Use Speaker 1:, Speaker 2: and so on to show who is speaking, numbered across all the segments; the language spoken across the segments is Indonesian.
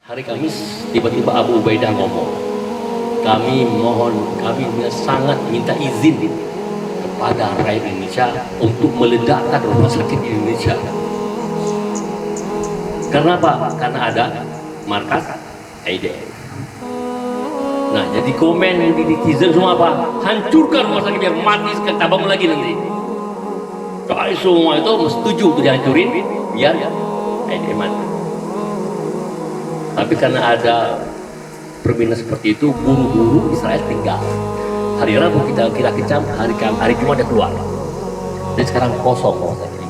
Speaker 1: Hari Kamis tiba-tiba Abu Ubaidah ngomong, kami sangat minta izin kepada rakyat Indonesia untuk meledakkan rumah sakit di Indonesia. Karena apa? Karena ada markas AIDS. Nah, jadi komen di netizen semua apa? Hancurkan rumah sakit biar mati sekali, tak bangun lagi nanti. Kalau semua itu setuju untuk dihancurin biar AIDS mati. Tapi karena ada permintaan seperti itu, buru-buru Israel tinggal. Hari Rabu kita kira kecam, hari Jumat ada keluar. Dan sekarang kosong rumah sakit ini.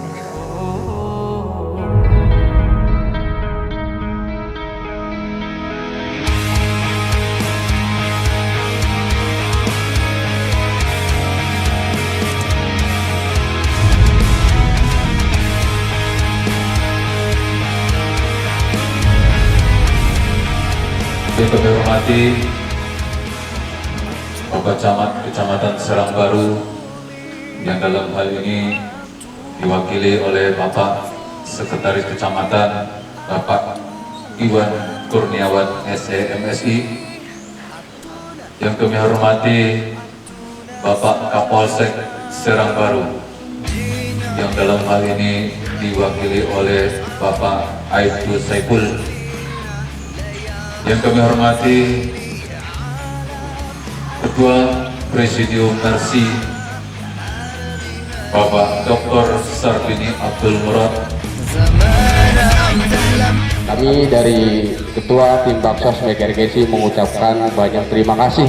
Speaker 2: Yang kami hormati Bapak Camat Kecamatan Serang Baru yang dalam hal ini diwakili oleh Bapak Sekretaris Kecamatan Bapak Iwan Kurniawan SEMSI. Yang kami hormati Bapak Kapolsek Serang Baru yang dalam hal ini diwakili oleh Bapak Aibtu Saiful. Yang kami hormati Ketua Presidium Mercy Bapak Dr. Sarbini Abdul Murad.
Speaker 3: Kami dari Ketua Tim Baksos Mega Regensi mengucapkan banyak terima kasih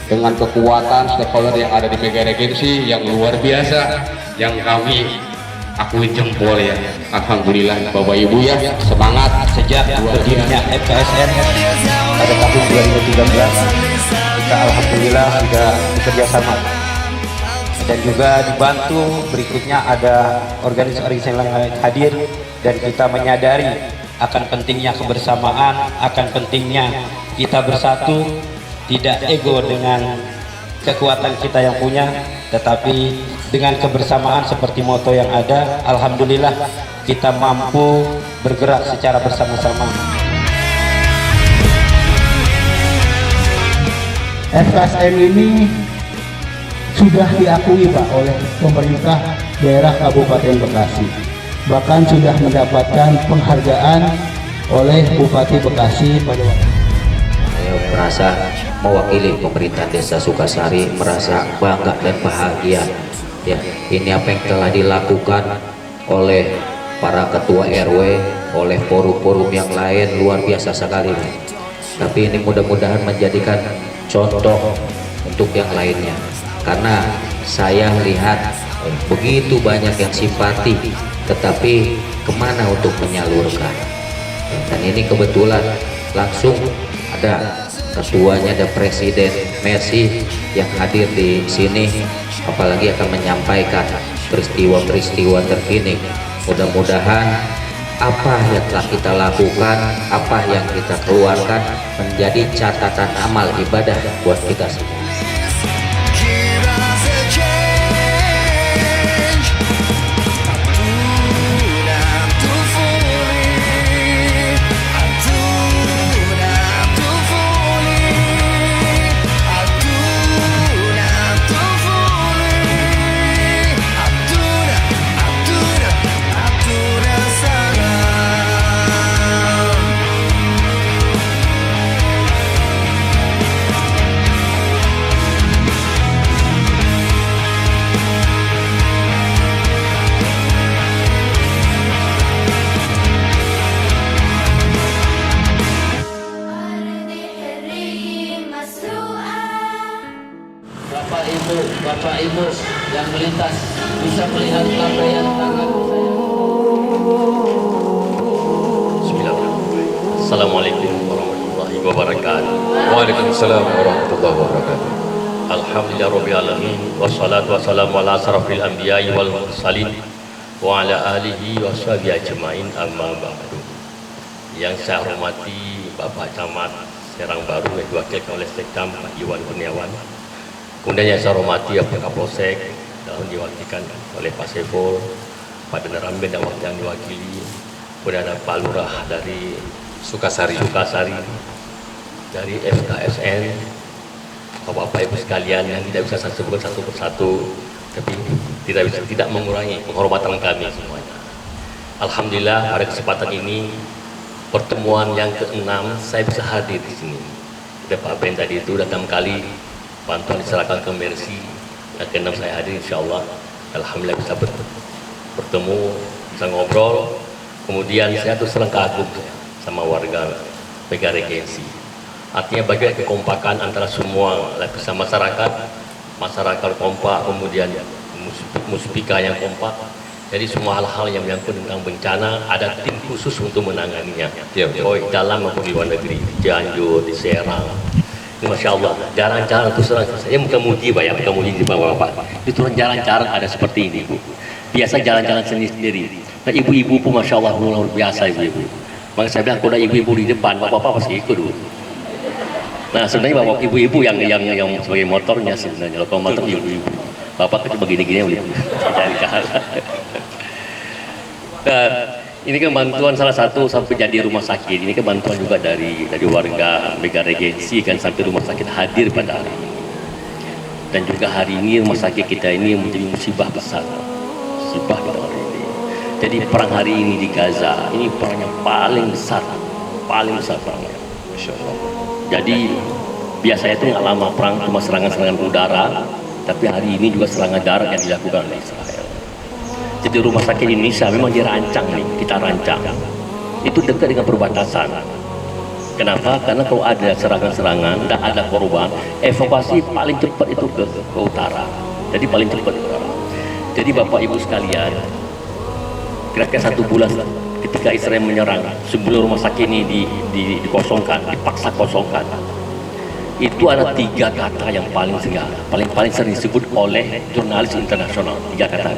Speaker 3: dengan kekuatan stakeholder yang ada di Mega Regensi yang luar biasa, yang kami akui jempol ya. Alhamdulillah Bapak Ibu ya, semangat sejak berdirinya FKSN pada tahun 2013 kita alhamdulillah sudah bekerja sama dan juga dibantu berikutnya ada organisasi yang hadir, dan kita menyadari akan pentingnya kebersamaan, akan pentingnya kita bersatu, tidak ego dengan kekuatan kita yang punya, tetapi dengan kebersamaan seperti moto yang ada. Alhamdulillah kita mampu bergerak secara bersama-sama.
Speaker 4: FKSN ini sudah diakui Pak oleh pemerintah daerah Kabupaten Bekasi, bahkan sudah mendapatkan penghargaan oleh Bupati Bekasi pada waktu.
Speaker 5: Saya merasa mewakili pemerintah Desa Sukasari, merasa bangga dan bahagia ya, ini apa yang telah dilakukan oleh para ketua RW, oleh forum-forum yang lain, luar biasa sekali. Tapi ini mudah-mudahan menjadikan contoh untuk yang lainnya, karena saya lihat begitu banyak yang simpati tetapi kemana untuk menyalurkan. Dan ini kebetulan langsung ada ketuanya, ada Presiden Mercy yang hadir di sini, apalagi akan menyampaikan peristiwa-peristiwa terkini. Mudah-mudahan apa yang telah kita lakukan, apa yang kita keluarkan menjadi catatan amal ibadah buat kita semua.
Speaker 6: Bapak Ibu yang melintas bisa melihat lambaian tangan saya.
Speaker 1: Bismillahirrahmanirrahim. Assalamualaikum warahmatullahi wabarakatuh.
Speaker 2: Waalaikumsalam warahmatullahi wabarakatuh.
Speaker 1: Alhamdulillahirabbil alamin, wassalatu wassalamu ala asrofil anbiya'i wal mursalin wa ala alihi washabihi ajmain, amma ba'du. Yang saya hormati Bapak Camat Serang Baru yang diwakilkan oleh Sekdam Pak Iwan Kurniawan. Kemudian yang saya hormati Pak Kapolsek dalam diwakilkan oleh Pak Saiful, Pak Denaramben yang diwakili, kemudian ada Pak Lurah dari
Speaker 2: Sukasari.
Speaker 1: Dari FKSN, Bapak Ibu sekalian yang tidak bisa saya sebutkan satu persatu, tapi tidak mengurangi penghormatan kami semuanya. Alhamdulillah pada kesempatan ini pertemuan yang ke-6 saya bisa hadir di sini. Ada Pak Ben tadi itu datang kali bantuan diserahkan ke Mercy. Yang ke-6 saya hadir insyaallah. Alhamdulillah bisa bertemu, bisa ngobrol. Kemudian saya terus terang kagum sama warga Mega Regency. Artinya bagaimana kekompakan antara semua lapisan masyarakat kompak, kemudian muspika yang kompak. Jadi semua hal-hal yang menyangkut tentang bencana ada tim khusus untuk menanganinya. Baik dalam maupun di luar negeri, di Cianjur, di Serang. Ini Masya Allah, jarang-jarang terus terang. Saya bukan muji Pak ya, bukan muji di Bapak. Itu jarang-jarang ada seperti ini Bu. Biasa jalan-jalan sendiri. Nah ibu-ibu pun Masya Allah luar biasa ibu-ibu. Maka saya bilang kalau ada ibu-ibu di depan, bapak-bapak pasti ikut dulu. Nah sebenarnya bapak ibu-ibu yang sebagai motornya sebenarnya, kalau motor ibu-ibu. Bapak itu begini-gini boleh cari cara. Nah, ini kan bantuan salah satu sampai jadi rumah sakit. Ini kan bantuan juga dari warga Mega Regency kan sampai rumah sakit hadir pada hari ini. Dan juga hari ini rumah sakit kita ini menjadi musibah besar. Musibah pada hari ini. Jadi perang hari ini di Gaza ini perang yang paling besar perangnya. Masya Allah. Jadi biasanya itu nggak lama perang cuma serangan-serangan udara. Tapi hari ini juga serangan darat yang dilakukan oleh Israel. Jadi rumah sakit Indonesia memang dirancang nih, kita rancang. Itu dekat dengan perbatasan. Kenapa? Karena kalau ada serangan-serangan dan ada korban, evakuasi paling cepat itu ke utara. Jadi paling cepat ke utara. Jadi Bapak Ibu sekalian, kira-kira 1 bulan ketika Israel menyerang, sebelum rumah sakit ini dikosongkan, dipaksa kosongkan. Itu ada 3 kata yang paling sering disebut oleh jurnalis internasional. 3 kata.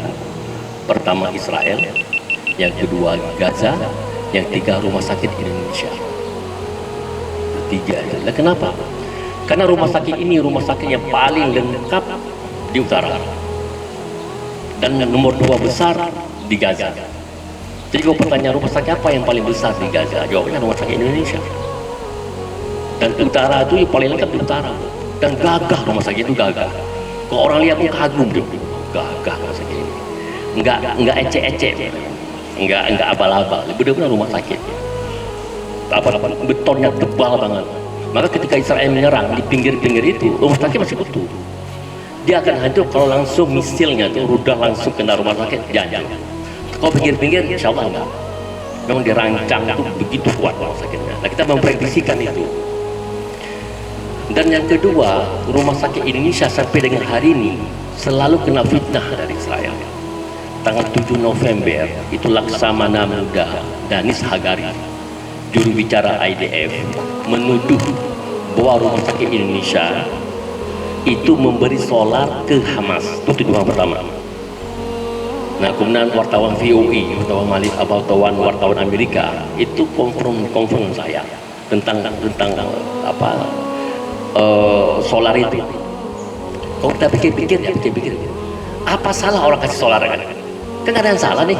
Speaker 1: Pertama Israel, yang kedua Gaza, yang 3 rumah sakit Indonesia. 3. Nah, kenapa? Karena rumah sakit ini rumah sakit yang paling lengkap di utara. Dan nomor 2 besar di Gaza. Jadi kalau pertanyaan rumah sakit apa yang paling besar di Gaza? Jawabnya rumah sakit Indonesia. Dan utara itu yang paling lengkap di utara. Dan gagah rumah sakit itu gagah. Kalau orang lihat pun kagum dia. Gagah rumah sakit ini. Enggak ecek-ecek. Enggak abal-abal. Benar-benar rumah sakit. Betonnya tebal banget. Maka ketika Israel menyerang di pinggir-pinggir itu, rumah sakit masih utuh. Dia akan hancur kalau langsung misilnya itu rudal langsung kena rumah sakit, jangan. Kalau pinggir-pinggir, insya Allah enggak. Memang dirancang itu begitu kuat rumah sakitnya. Nah kita memprediksikan itu. Dan yang kedua, rumah sakit Indonesia sampai dengan hari ini selalu kena fitnah dari Israel. Tanggal 7 November itu Laksamana Muda Danis Hagari, juru bicara IDF, menuduh bahwa rumah sakit Indonesia itu memberi solar ke Hamas. Itu tuduhan pertama. Nah kemudian wartawan VOE, wartawan Amerika itu konfirm saya tentang solar itu. Kalau kita pikir-pikir, apa salah orang kasih solar kan? Kan nggak ada yang salah nih.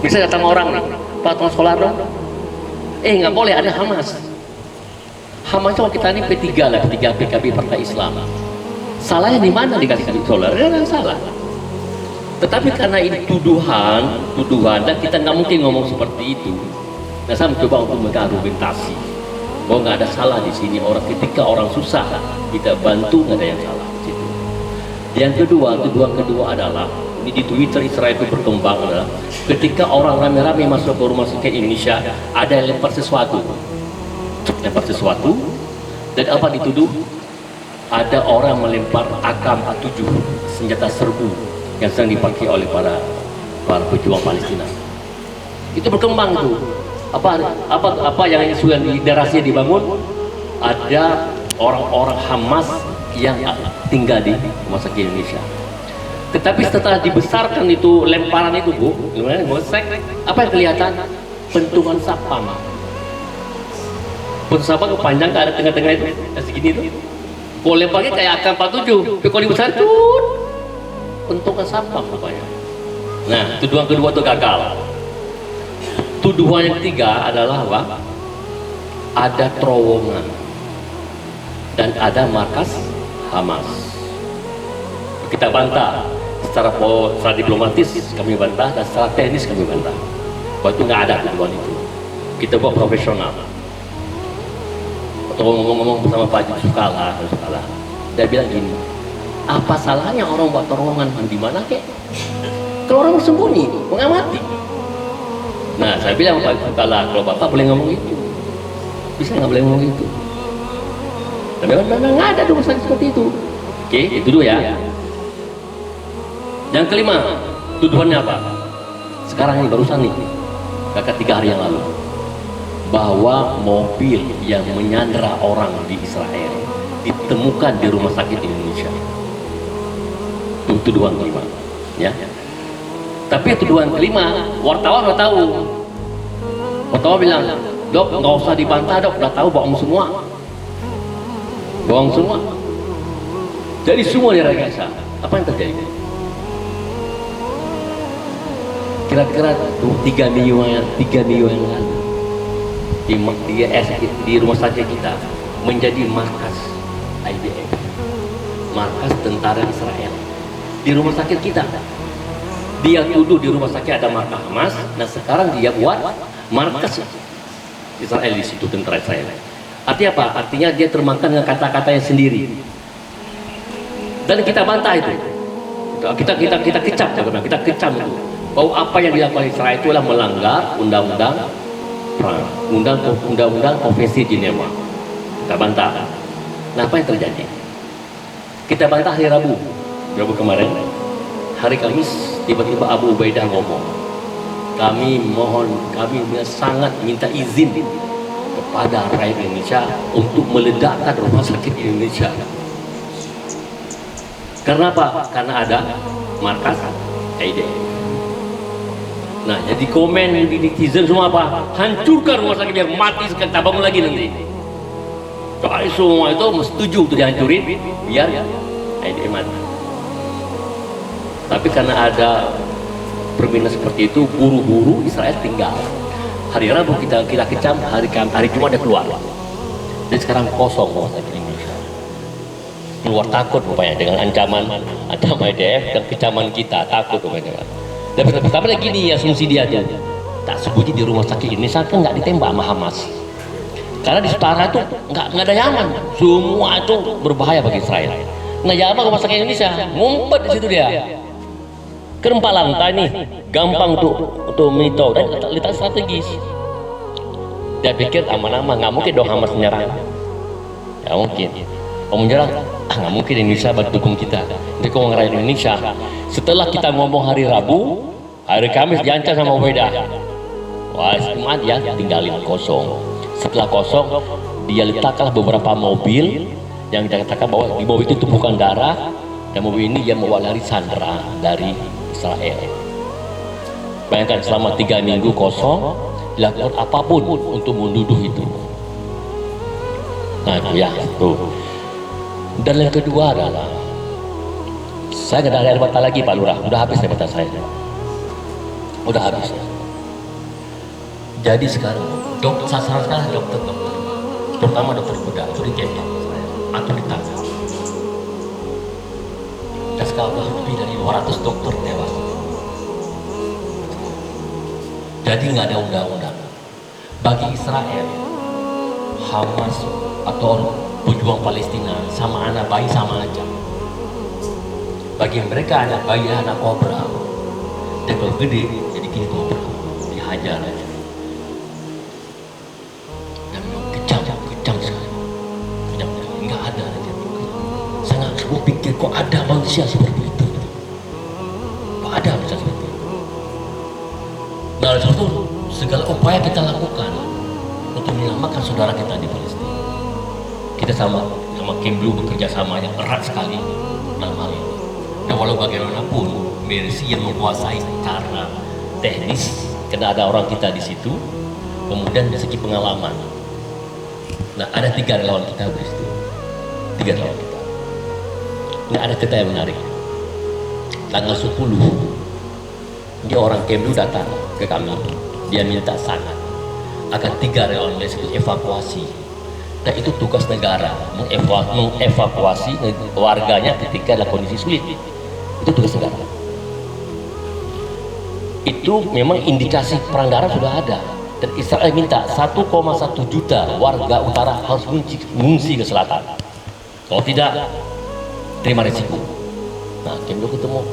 Speaker 1: Bisa datang orang nih, Pak tolong solar dong. Nggak boleh, ada Hamas. Hamas kalau kita ini P3 lah, P3 PKB Partai Islam. Salahnya di mana dikasih solar? Nggak ada yang salah. Tetapi karena ini tuduhan dan kita nggak mungkin ngomong seperti itu. Nah saya mencoba untuk mengargumentasi bahwa nggak ada salah di sini. Ketika orang susah kita bantu, nggak ada yang salah di situ. Yang kedua, tuduhan kedua adalah ini di Twitter Israel itu berkembang adalah ketika orang rame-rame masuk ke rumah sakit Indonesia ada yang lempar sesuatu dan apa dituduh? Ada orang melempar AK-47 senjata serbu yang sedang dipakai oleh para pejuang Palestina. Itu berkembang tuh. Apa yang narasinya dibangun? Ada orang-orang Hamas yang tinggal di rumah sakit Indonesia. Tetapi setelah dibesarkan itu lemparan itu Bu, apa yang kelihatan? Pentungan sapam. Pentungan sapam panjang ke ada tengah-tengah itu, segini itu. Kalau lemparnya kayak AK-47, tapi kalau dibesar itu pentungan sapam rupanya. Nah, tuduhan kedua itu gagal. Tuduhan yang ketiga adalah apa? ada terowongan, dan ada markas Hamas. Kita bantah secara diplomatis, kami bantah, dan secara teknis kami bantah bahwa itu nggak ada tuduhan itu. Kita buat profesional. Atau ngomong-ngomong bersama Pak Yusuf Kala, dia bilang gini, apa salahnya orang buat terowongan di mana kek? Kalau orang sembunyi, mengamati. Nah, saya bilang Pak Yusuf Kala, kalau Bapak boleh ngomong itu, bisa nggak boleh ngomong itu? Tapi memang nggak ada rumah sakit seperti itu. Oke, itu dulu ya. Yang kelima, tuduhannya apa? Sekarang ini barusan nih, kakak 3 hari yang lalu, bahwa mobil yang menyandra orang di Israel ditemukan di rumah sakit di Indonesia. Itu tuduhan kelima, ya. Tapi tuduhan kelima, wartawan udah tahu. Wartawan bilang, dok, nggak usah dibantah dok, udah tahu bohong semua. Bohong semua. Jadi semua direkayasa. Apa yang terjadi? Kira-kira 3 minggu yang lalu di rumah sakit kita menjadi markas IDF, markas tentara Israel. Di rumah sakit kita, dia tuduh di rumah sakit ada markas Hamas. Nah sekarang dia buat markas Israel di situ, tentara Israel. Artinya apa? Artinya dia termakan dengan kata-katanya sendiri. Dan kita bantah itu. Kita kecam itu. Bahwa apa yang dilakukan Israel itu adalah melanggar undang-undang perang, undang-undang Konvensi Jenewa. Kita bantah. Nah, apa yang terjadi? Kita bantah hari Rabu kemarin. Hari Kamis tiba-tiba Abu Ubaidah ngomong, kami sangat minta izin kepada rakyat Indonesia untuk meledakkan rumah sakit di Indonesia. Karena apa? Karena ada markas IDF. Nah, jadi komen di netizen semua apa? Hancurkan rumah sakit biar mati sekali, tak bangun lagi nanti. Soalnya semua itu setuju untuk dihancurin biar IDF mati. Tapi karena ada permintaan seperti itu, buru-buru Israel tinggal. Hari Rabu kita kecam, hari Jumat dia keluar. Jadi sekarang kosong rumah sakit Indonesia. Keluar takut rupanya dengan ancaman IDF dan kecaman kita, takut rupanya. Dan pertama lagi gini, asumsi dia tuh, tak sembunyi di rumah sakit Indonesia kan nggak ditembak sama Hamas. Karena di utara itu nggak ada nyaman, semua itu berbahaya bagi Israel. Nah, apa rumah sakit Indonesia? Ngumpet di situ dia. Kerempat lantai nih, gampang untuk monitor dan letak strategis. Dia pikir aman-aman, nggak mungkin dong Hamas menyerang. Nggak mungkin. Kalau menyerang, nggak mungkin Indonesia dukung kita. Jadi kalau ngerayain Indonesia, setelah kita ngomong hari Rabu, hari Kamis diancam sama Ubaidah. Wah, Jumat ya tinggalin kosong. Setelah kosong, dia letaklah beberapa mobil yang dia katakan bahwa di mobil itu tumpukan darah, dan mobil ini dia mewalari sandera dari Israel. Bayangkan selama 3 minggu kosong, dilakukan apapun untuk menduduh itu. Nah itu ya, tuh. Dan yang kedua adalah, saya nggak ada air mata lagi Pak Lurah, udah habis air mata saya. Udah habis. Jadi sekarang, sasaran sekarang dokter, terutama dokter bedah, itu ditembak atau ditangkap. Dan sekarang lebih dari 200 dokter tewas. Jadi nggak ada undang-undang. Bagi Israel, Hamas atau pejuang Palestina sama anak bayi sama aja. Bagi mereka anak bayi anak kobra. Dan kalau gede jadi kini kobra, dihajar aja. Dan kejam sekali. Kejam sekali. Nggak ada aja. Saya nggak pikir kok ada manusia seperti itu. Kok ada manusia seperti itu. Nah, oleh sebab itu segala upaya kita lakukan untuk menyelamatkan saudara kita di Palestina. Kita sama Kemlu bekerja sama yang erat sekali dalam hal ini. Dan walau bagaimanapun, Mercy yang menguasai secara teknis, karena ada orang kita di situ, kemudian dari segi pengalaman. Nah, ada 3 relawan kita di situ. 3 relawan kita. Nah, ada cerita yang menarik. Tanggal 10, dia orang Kemlu datang ke kami. Dia minta sangat. akan 3 relawan disebut evakuasi. Dan itu tugas negara, mengevakuasi warganya ketika dalam kondisi sulit. Itu tugas negara. Itu memang indikasi perang darat sudah ada. Dan Israel minta 1,1 juta warga utara harus mengungsi ke selatan. Kalau tidak, terima resiko. Nah, kami ketemu.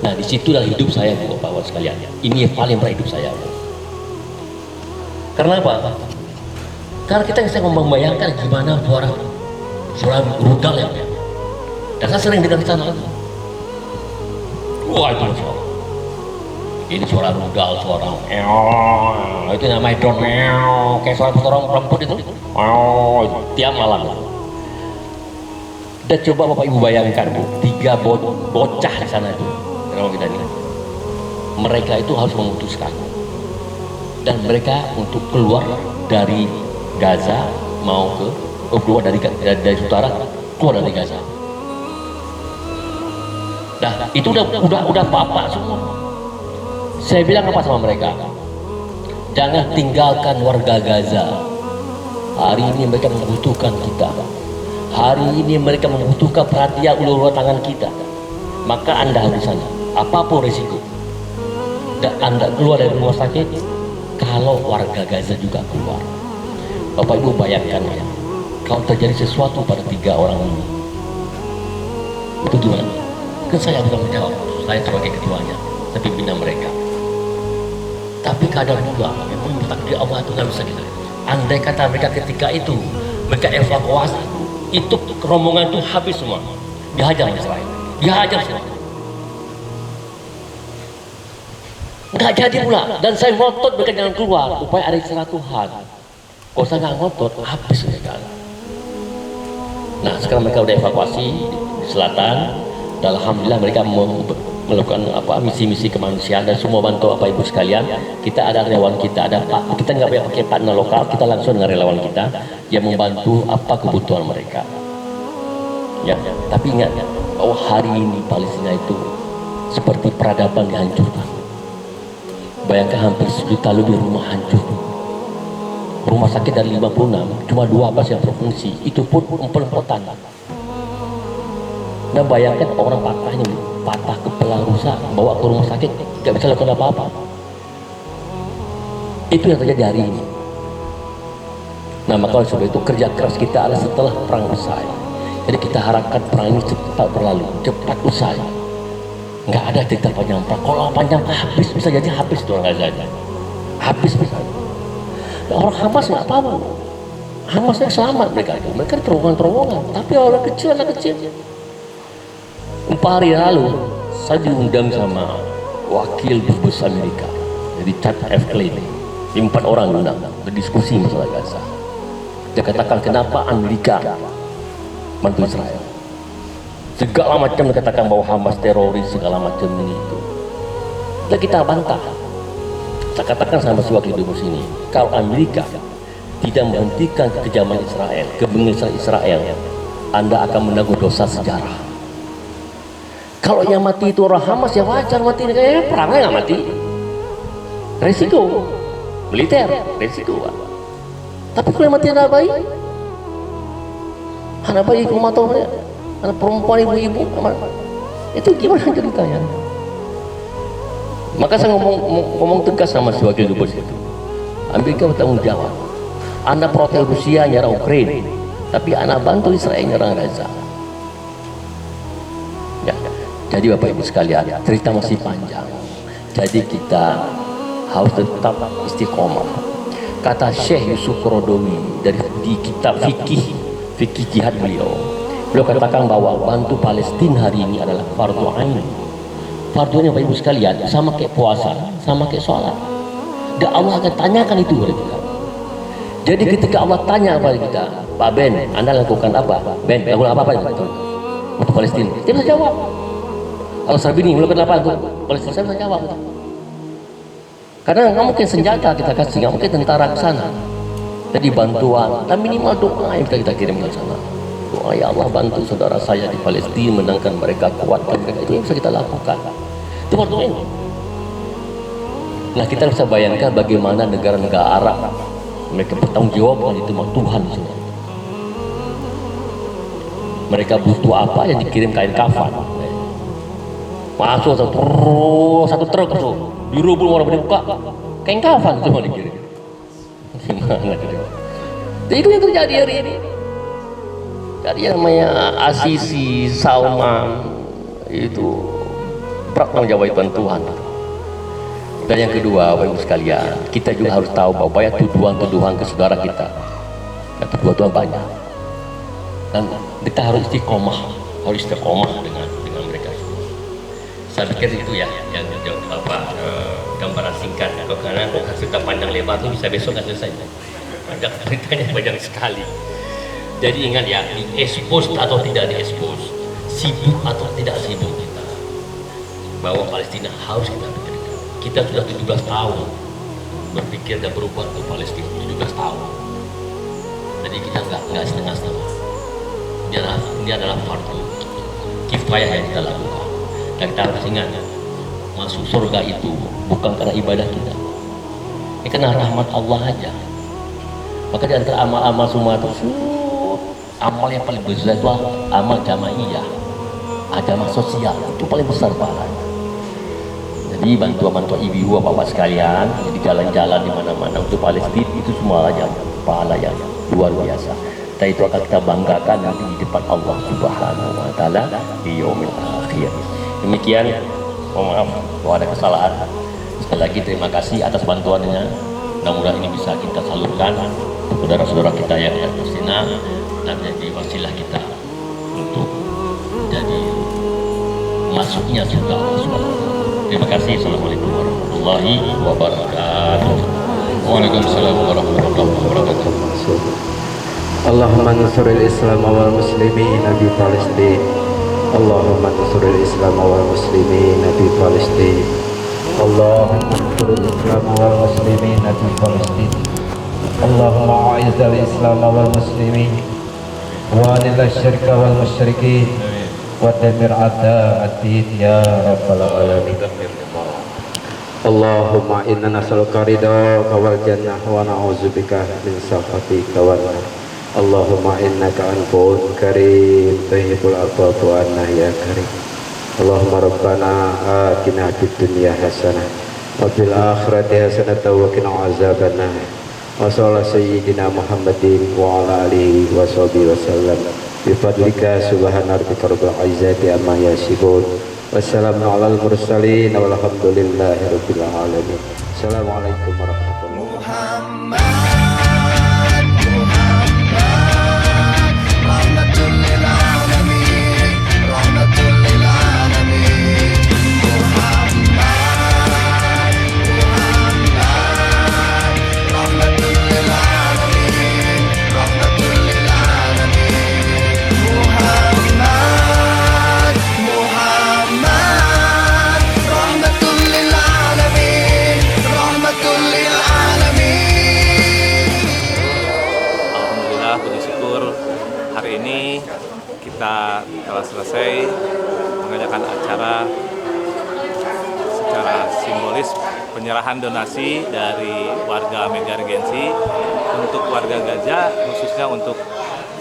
Speaker 1: Nah, di situlah hidup saya, Bu, Bapak sekalian. Ini yang paling berat hidup saya, Bu. Karena apa? Karena kita bisa membayangkan gimana suara rudal ya. Dan saya sering dengar di sana. Wah, itu suara. Ini suara rudal, suara itu namanya drone, kayak suara orang perempuan itu. Tiap malam. Dan coba Bapak Ibu bayangkan, Bu, 3 bocah di sana itu. Kalau kita ini, mereka itu harus memutuskan. Dan mereka untuk keluar dari Gaza mau keluar dari utara, keluar dari Gaza. Nah, itu udah apa semua. Saya bilang apa sama mereka? Jangan tinggalkan warga Gaza. Hari ini mereka membutuhkan kita. Hari ini mereka membutuhkan perhatian ulur tangan kita. Maka Anda harus di sana, apapun risiko. Dan Anda keluar dari rumah sakit, kalau warga Gaza juga keluar. Bapak Ibu bayangkan ya, kalau terjadi sesuatu pada 3 orang ini, itu gimana? Kan saya bisa menjawab, saya sebagai ketuanya, saya pimpinan mereka. Tapi kadang juga memang takdir Allah itu nggak bisa gitu. Andai kata mereka ketika itu mereka evakuasi, itu rombongan itu habis semua, dihajar Israel, dihajar semua. Nggak jadi pula. Dan saya ngotot mereka jangan keluar supaya ada istilah Tuhan. Kalau saya nggak ngotot, habis mereka. Nah, sekarang mereka udah evakuasi di selatan. Dan alhamdulillah mereka melakukan misi-misi kemanusiaan dan semua bantu Bapak Ibu sekalian. Kita ada relawan kita, kita nggak pakai partner lokal, kita langsung dengan relawan kita yang membantu apa kebutuhan mereka. Ya, tapi ingat bahwa hari ini Palestina itu seperti peradaban dihancurkan. Bayangkan hampir 1 juta lebih rumah hancur. Rumah sakit dari 56 cuma 12 yang berfungsi, itu pun empel-empelan. Nah, bayangkan orang patah kepala rusak, bawa ke rumah sakit, nggak bisa lakukan apa-apa. Itu yang terjadi hari ini. Nah, maka oleh sebab itu kerja keras kita adalah setelah perang usai. Jadi kita harapkan perang ini cepat berlalu, cepat usai. Nggak ada cerita panjang perang. Kalau panjang habis, bisa jadi habis tuh orang Gaza. Habis bisa. Nah, orang Hamas nggak apa-apa. Hamasnya selamat mereka terowongan-terowongan. Tapi orang kecil, anak kecil. 4 hari lalu saya diundang sama wakil dubes Amerika, jadi Chad F. Klein. 4 orang diundang berdiskusi masalah Gaza. Dia katakan kenapa Amerika bantu Israel. Segala macam dikatakan bahwa Hamas teroris, segala macam ini itu. Dan kita bantah. Saya katakan sama si wakil dubes ini, kalau Amerika tidak menghentikan kekejaman Israel, kebengisan Israel, Anda akan menanggung dosa sejarah. Kalau yang mati itu orang Hamas, ya wajar mati, kayak perangnya nggak mati. Resiko militer, resiko. Tapi kalau yang mati anak bayi kematiannya, anak perempuan, ibu-ibu, itu gimana ceritanya? Maka saya ngomong tegas sama si wakil dubes itu. Amerika bertanggung jawab. Anda protes Rusia nyerang Ukraina, tapi Anda bantu Israel nyerang Gaza. Ya. Jadi Bapak Ibu sekalian, cerita masih panjang. Jadi kita harus tetap istiqomah. Kata Syekh Yusuf Qaradawi di kitab fikih jihad beliau katakan bahwa bantu Palestina hari ini adalah fardu ain. Fardu ain Bapak Ibu sekalian, sama kayak puasa, sama kayak sholat. Dan Allah akan tanyakan itu kepada kita. Jadi ketika Allah tanya kepada kita, Pak Ben, Anda lakukan apa? Ben, lakukan apa untuk Palestina? Dia bisa jawab. Kalau Sarbini melakukan apa untuk Palestina? Saya bisa jawab. Karena nggak mungkin senjata kita kasih, nggak mungkin tentara ke sana. Jadi bantuan, dan minimal doa yang kita kirim ke sana. Doa, ya Allah bantu saudara saya di Palestina, menangkan mereka, kuatkan mereka. Itu yang bisa kita lakukan. Itu fardu ain. Nah kita bisa bayangkan bagaimana negara-negara Arab mereka bertanggung jawab itu sama Tuhan semua. Mereka butuh apa yang dikirim kain kafan. Masuk satu truk masuk. Biru pun orang buka kain kafan semua dikirim. Gimana gitu? Jadi itu yang terjadi hari ini. Jadi yang namanya Asisi, Salman itu bertanggung jawab Tuhan. Dan yang kedua, Bapak Ibu sekalian, kita juga harus tahu bahwa banyak tuduhan-tuduhan ke saudara kita. Dan tuduhan banyak. Dan kita harus istiqomah dengan mereka. Saya pikir itu ya yang gambaran singkat. Karena cerita panjang lebar itu bisa besok nggak selesai. Ceritanya banyak sekali. Jadi ingat ya, di-expose atau tidak di-expose, sibuk atau tidak sibuk kita, bahwa Palestina harus kita pikirkan. Kita sudah 17 tahun berpikir dan berubah untuk Palestina, 17 tahun. Jadi kita nggak setengah-setengah. Ini adalah fardu kifayah yang kita lakukan. Dan kita harus ingat, masuk surga itu bukan karena ibadah kita, ini karena rahmat Allah aja. Maka di antara amal-amal semua itu, amal yang paling besar itu amal jamaiyah, amal sosial, itu paling besar pahalanya. Jadi bantuan-bantuan ibu bapak sekalian, jadi jalan-jalan di mana-mana untuk Palestina itu semua aja pahala yang luar biasa. Dan itu akan kita banggakan nanti di depan Allah Subhanahu wa taala di yaumil akhir. Demikian, mohon maaf kalau ada kesalahan. Sekali lagi terima kasih atas bantuannya. Mudah-mudahan ini bisa kita salurkan untuk saudara-saudara kita yang ada di Palestina dan menjadi wasilah kita untuk jadi masuknya surga Allah Subhanahu wa taala. Terima kasih. Assalamualaikum warahmatullahi wabarakatuh.
Speaker 2: Waalaikumsalam warahmatullahi wabarakatuh.
Speaker 7: Allahumma nusril Islam wal muslimin di Palestina. Allahumma nusril Islam wal muslimin di Palestina. Allahumma nusril Islam wal muslimin di Palestina. Allahumma a'izzal Islam wal muslimin wa anil syirka wal musyrikin wa damir a'da'ad-din ya rabbal alamin. Allahumma inna nas'aluka ridhaka wal jannah wa na'udzubika min sakhatika wan nar. Allahumma innaka afuwwun karim tuhibbul afwa fa'fu anna ya karim. Allahumma rabbana atina fid dunya hasanah wa fil akhirati hasanah wa qina azabannar. Wa sallallahu sayyidina Muhammadin wa ala alihi wa sahbihi wa sallam. Bi fadlika subhana rabbika rabbil izzati amma yasifun. Wassalamu alal mursalin walhamdulillahi rabbil alamin. Assalamualaikum warahmatullahi wabarakatuh.
Speaker 8: Hari ini kita telah selesai mengadakan acara secara simbolis penyerahan donasi dari warga Mega Regency untuk warga Gajah, khususnya untuk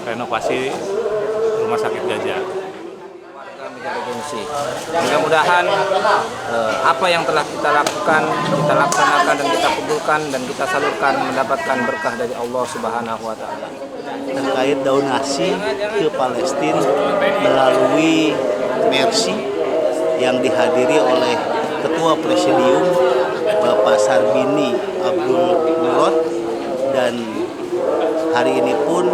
Speaker 8: renovasi rumah sakit Gajah.
Speaker 9: Warga Mega Regency, mudah-mudahan apa yang telah kita lakukan, kita laksanakan dan kita kumpulkan dan kita salurkan mendapatkan berkah dari Allah Subhanahu wa taala.
Speaker 10: Terkait donasi ke Palestina melalui Mercy yang dihadiri oleh Ketua Presidium Bapak Sarbini Abdul Murad, dan hari ini pun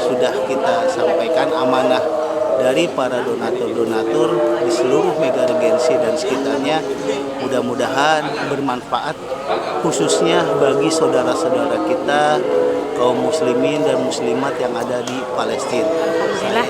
Speaker 10: sudah kita sampaikan amanah dari para donatur-donatur di seluruh Mega Regency dan sekitarnya, mudah-mudahan bermanfaat khususnya bagi saudara-saudara kita kaum muslimin dan muslimat yang ada di Palestina.
Speaker 11: Alhamdulillah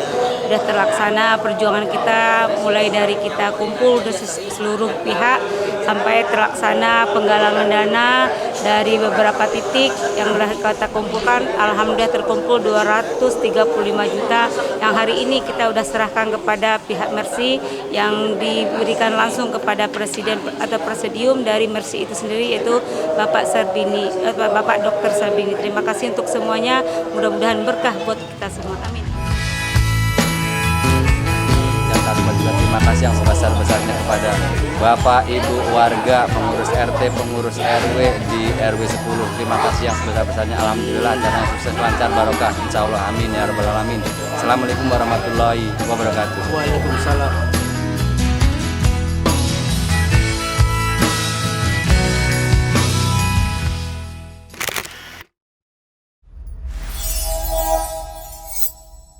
Speaker 11: sudah terlaksana perjuangan kita, mulai dari kita kumpul dari seluruh pihak sampai terlaksana penggalangan dana dari beberapa titik yang telah kita kumpulkan. Alhamdulillah terkumpul 235 juta yang hari ini kita sudah serahkan kepada pihak Mercy yang diberikan langsung kepada presiden atau presidium dari Mercy itu sendiri, yaitu Bapak Dr. Sarbini. Terima kasih untuk semuanya, mudah-mudahan berkah buat kita semua. Amin.
Speaker 12: Kami juga terima kasih yang sebesar-besarnya kepada Bapak, Ibu, warga, pengurus RT, pengurus RW di RW 10. Terima kasih yang sebesar-besarnya. Alhamdulillah acaranya sukses, lancar, barokah. Insya Allah, amin ya rabbal alamin. Assalamualaikum warahmatullahi wabarakatuh.
Speaker 9: Waalaikumsalam.